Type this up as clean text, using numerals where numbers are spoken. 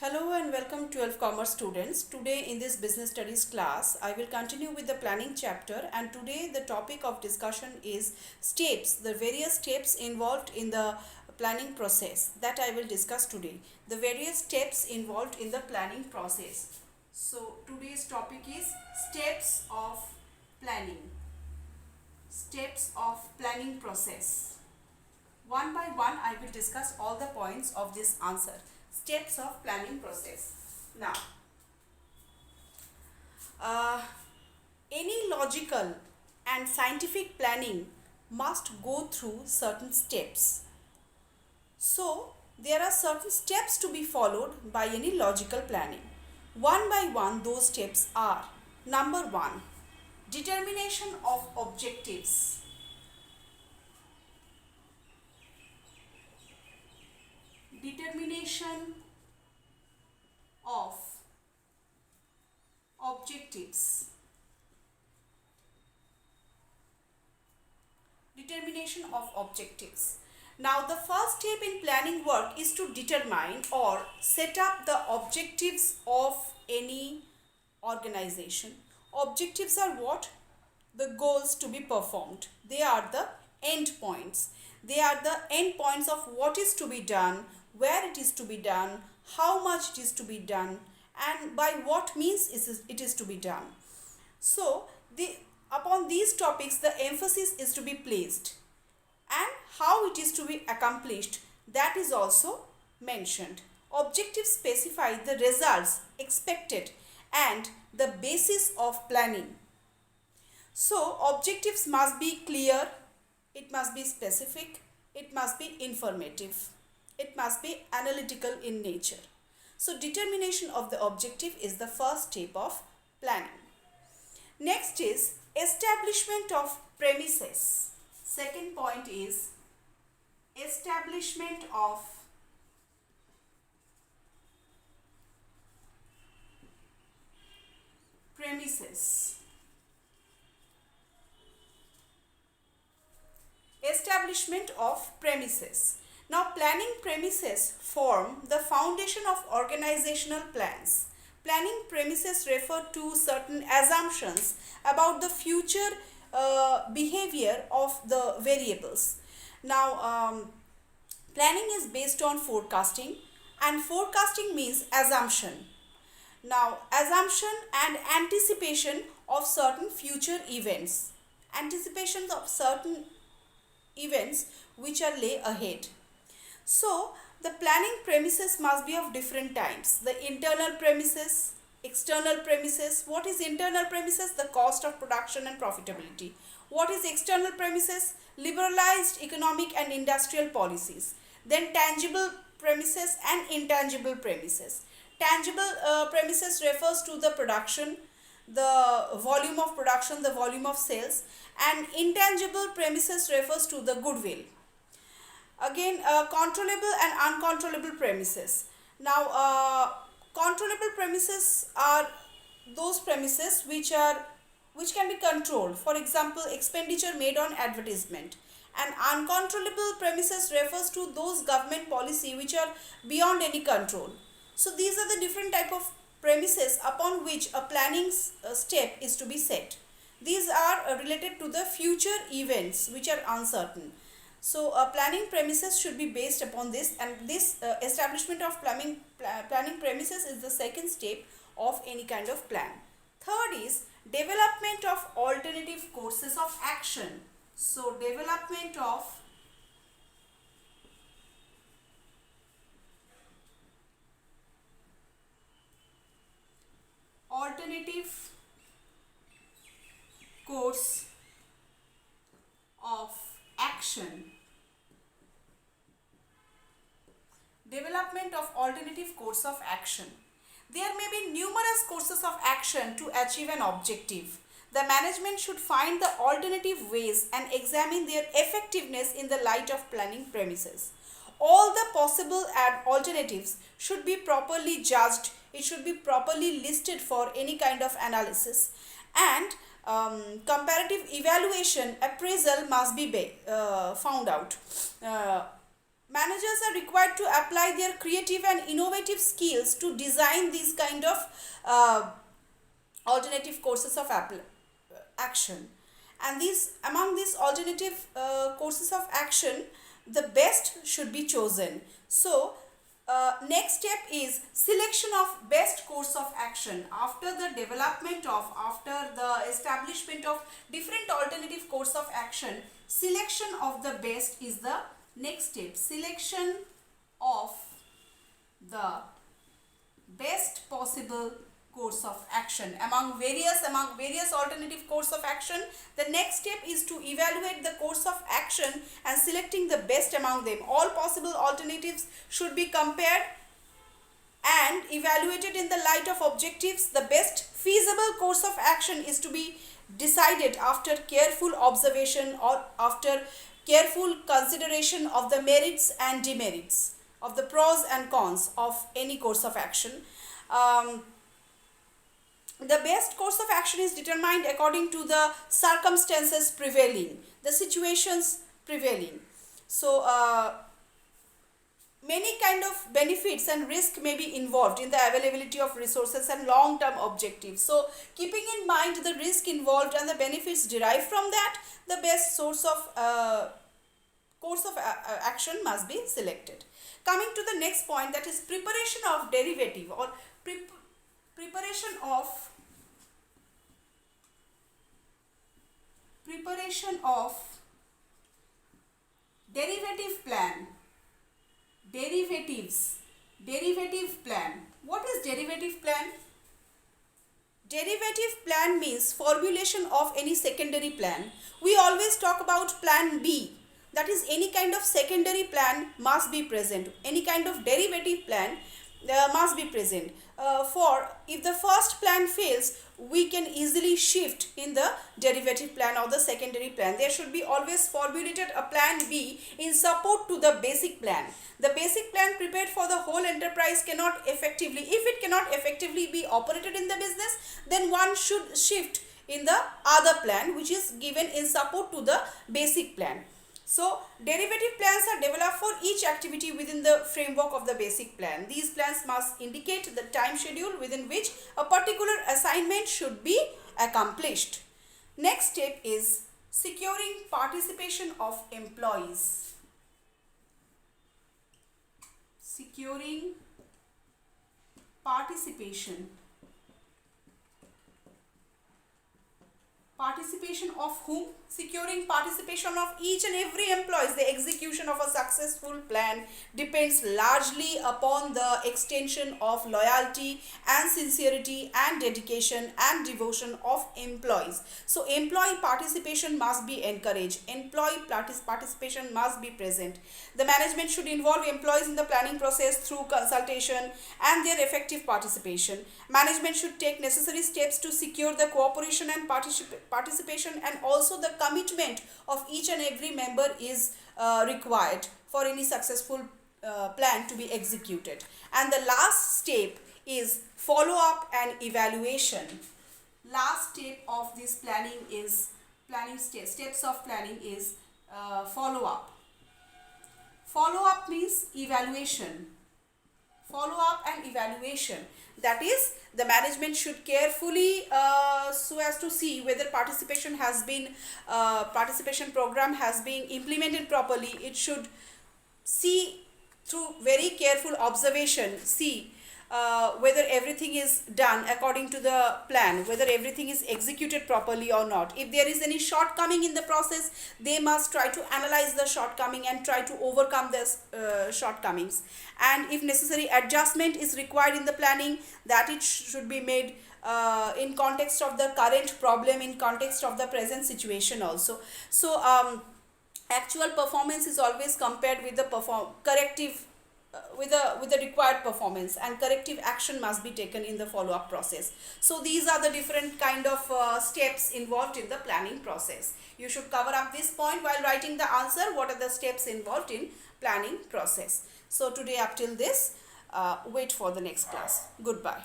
Hello and welcome 12 Commerce students. Today in this business studies class, I will continue with the planning chapter, and today the topic of discussion is steps, the various steps involved in the planning process that I will discuss today. The various steps involved in the planning process. So today's topic is steps of planning. Steps of planning process. One by one, I will discuss all the points of this answer. Steps of planning process. Now, uh, any logical and scientific planning must go through certain steps. So, there are certain steps to be followed by any logical planning. One by one, those steps are: number one, determination of objectives. Determination of objectives. Determination of objectives. Now, the first step in planning work is to determine or set up the objectives of any organization. Objectives are what? The goals to be performed. They are the end points. They are the end points of what is to be done, where it is to be done, how much it is to be done, and by what means it is to be done. So, upon these topics, the emphasis is to be placed, and how it is to be accomplished, that is also mentioned. Objectives specify the results expected and the basis of planning. So, objectives must be clear, it must be specific, it must be informative, it must be analytical in nature. So, determination of the objective is the first step of planning. Next is establishment of premises. Second point is establishment of premises. Establishment of premises. Now, planning premises form the foundation of organizational plans. Planning premises refer to certain assumptions about the future behavior of the variables. Now, planning is based on forecasting, and forecasting means assumption. Now, assumption and anticipation of certain future events. Anticipations of certain events which are lay ahead. So, the planning premises must be of different types. The internal premises, external premises. What is internal premises? The cost of production and profitability. What is external premises? Liberalized economic and industrial policies. Then tangible premises and intangible premises. Tangible premises refers to the production, the volume of production, the volume of sales, and intangible premises refers to the goodwill. Again, controllable and uncontrollable premises. Now, controllable premises are those premises which can be controlled. For example, expenditure made on advertisement. And uncontrollable premises refers to those government policy which are beyond any control. So these are the different type of premises upon which a planning step is to be set. These are related to the future events which are uncertain. So, planning premises should be based upon this, and this establishment of planning premises is the second step of any kind of plan. Third is development of alternative courses of action. So, development of alternative course of action. Development of alternative course of action. There may be numerous courses of action to achieve an objective. The management should find the alternative ways and examine their effectiveness in the light of planning premises. All the possible alternatives should be properly judged. It should be properly listed for any kind of analysis, and comparative evaluation appraisal must be found out. managers are required to apply their creative and innovative skills to design these kind of alternative courses of action. And these among these alternative courses of action, the best should be chosen. So next step is selection of best course of action. After the establishment of different alternative course of action, selection of the best is the next step. Selection of the best possible course of action among various alternative course of action. The next step is to evaluate the course of action and selecting the best among them. All possible alternatives should be compared and evaluated in the light of objectives. The best feasible course of action is to be decided after careful observation or after careful consideration of the merits and demerits, of the pros and cons of any course of action. The best course of action is determined according to the circumstances prevailing, the situations prevailing. So many kind of benefits and risk may be involved in the availability of resources and long-term objectives. So keeping in mind the risk involved and the benefits derived from that, the best source of course of action must be selected. Coming to the next point, that is preparation of derivative or preparation of derivative plan. Derivative plan. What is derivative plan? Derivative plan means formulation of any secondary plan. We always talk about plan B. That is, any kind of secondary plan must be present. Any kind of derivative plan must be present. For if the first plan fails, we can easily shift in the derivative plan or the secondary plan. There should be always formulated a plan B in support to the basic plan. The basic plan prepared for the whole enterprise cannot effectively, if it cannot effectively be operated in the business, then one should shift in the other plan which is given in support to the basic plan. So derivative plans are developed for each activity within the framework of the basic plan. These plans must indicate the time schedule within which a particular assignment should be accomplished. Next step is securing participation of employees. Securing participation. Participation of whom? Securing participation of each and every employee. The execution of a successful plan depends largely upon the extension of loyalty and sincerity and dedication and devotion of employees. So employee participation must be encouraged. Employee participation must be present. The management should involve employees in the planning process through consultation and their effective participation. Management should take necessary steps to secure the cooperation and participation, and also the commitment of each and every member is required for any successful plan to be executed. And the last step is follow up and evaluation. Last step of this planning is steps of planning is follow up. Follow up means evaluation. Follow up and evaluation. That is, the management should carefully so as to see whether participation program has been implemented properly. It should see through very careful observation, see whether everything is done according to the plan, whether everything is executed properly or not. If there is any shortcoming in the process, they must try to analyze the shortcoming and try to overcome this shortcomings. And if necessary adjustment is required in the planning, that it should be made in context of the current problem, in context of the present situation also. So actual performance is always compared with the corrective with the required performance, and corrective action must be taken in the follow-up process. So these are the different kind of steps involved in the planning process. You should cover up this point while writing the answer. What are the steps involved in planning process? So today up till this, wait for the next class. Goodbye.